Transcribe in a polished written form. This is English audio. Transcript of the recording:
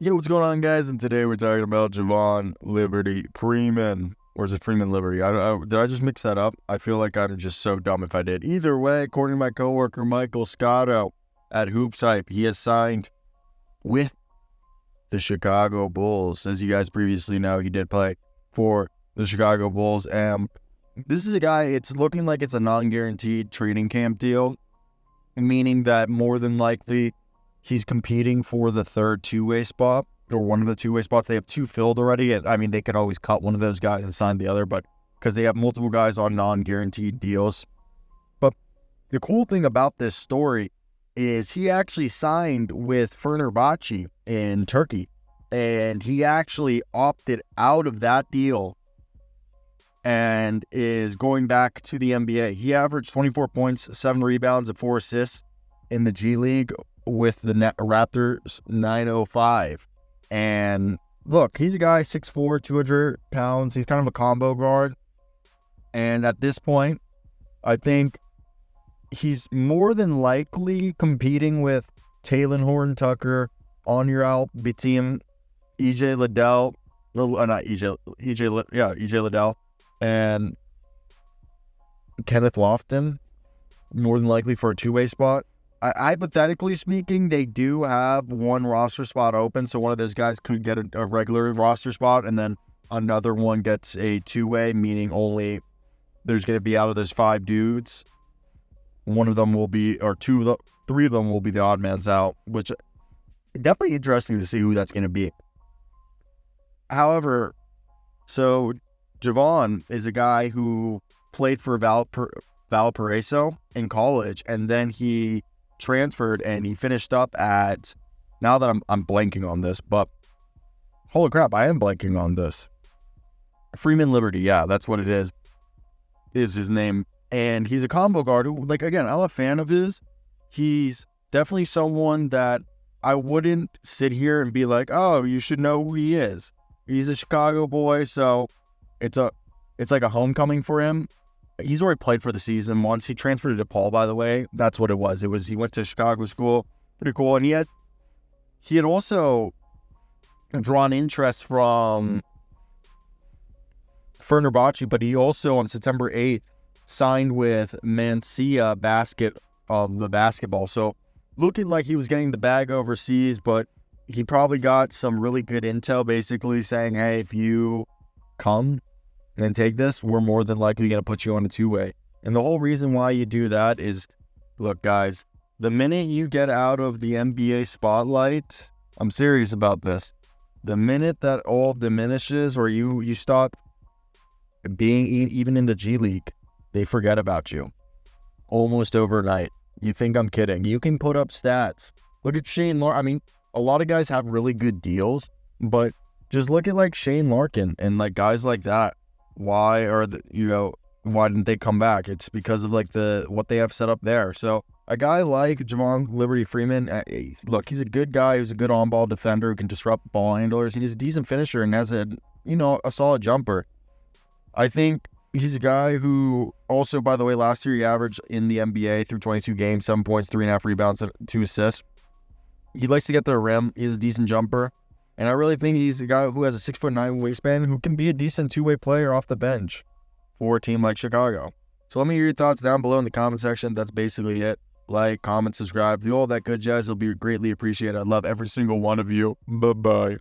Yo, what's going on, guys? And today we're talking about Javon Liberty Freeman. Or is it Freeman-Liberty? Did I just mix that up? I feel like I'm just so dumb if I did. Either way, according to my coworker Michael Scotto at HoopsHype, he has signed with the Chicago Bulls. As you guys previously know, he did play for the Chicago Bulls. And this is a guy, it's looking like it's a non-guaranteed training camp deal, meaning that more than likely he's competing for the third two-way spot, or one of the two-way spots. They have two filled already. I mean, they could always cut one of those guys and sign the other, but because they have multiple guys on non-guaranteed deals. But the cool thing about this story is he actually signed with Fenerbahce in Turkey, and he actually opted out of that deal and is going back to the NBA. He averaged 24 points, 7 rebounds, and 4 assists in the G League with the Raptors 905. And look, he's a guy 6'4", 200 pounds. He's kind of a combo guard. And at this point, I think he's more than likely competing with Talen Horton-Tucker, Onur Bitim, EJ Liddell, EJ Liddell, and Kenneth Lofton, more than likely for a two-way spot. Hypothetically speaking, they do have one roster spot open, so one of those guys could get a regular roster spot, and then another one gets a two-way, meaning only there's going to be out of those 5 dudes, one of them will be, or 3 of them will be the odd man's out, which definitely interesting to see who that's going to be. However, so Javon is a guy who played for Valparaiso in college, and then he transferred and he finished up at, now that I'm blanking on this, but holy crap, I am blanking on this. Freeman-Liberty, yeah, that's what it is his name. And he's a combo guard who, like, again, I'm a fan of his. He's definitely someone that I wouldn't sit here and be like, oh, you should know who he is. He's a Chicago boy, so it's like a homecoming for him. He's already played for the season once. He transferred to DePaul, by the way. That's what it was. He went to Chicago school. Pretty cool. And he had also drawn interest from Fenerbahce, but he also on September 8th signed with Mancia the basketball. So looking like he was getting the bag overseas, but he probably got some really good intel basically saying, hey, if you come and take this, we're more than likely going to put you on a two-way. And the whole reason why you do that is, look, guys, the minute you get out of the NBA spotlight, I'm serious about this, the minute that all diminishes or you stop being even in the G League, they forget about you almost overnight. You think I'm kidding? You can put up stats. Look at Shane Larkin. I mean, a lot of guys have really good deals, but just look at like Shane Larkin and like guys like that. Why didn't they come back? It's because of like what they have set up there. So a guy like Javon Liberty Freeman, look, he's a good guy. He's a good on-ball defender who can disrupt ball handlers. He's a decent finisher and has a solid jumper. I think he's a guy who also, by the way, last year he averaged in the NBA through 22 games, 7 points, 3.5 rebounds, and 2 assists. He likes to get to the rim. He's a decent jumper. And I really think he's a guy who has a 6'9" wingspan who can be a decent two-way player off the bench for a team like Chicago. So let me hear your thoughts down below in the comment section. That's basically it. Like, comment, subscribe, do all that good jazz. It'll be greatly appreciated. I love every single one of you. Bye-bye.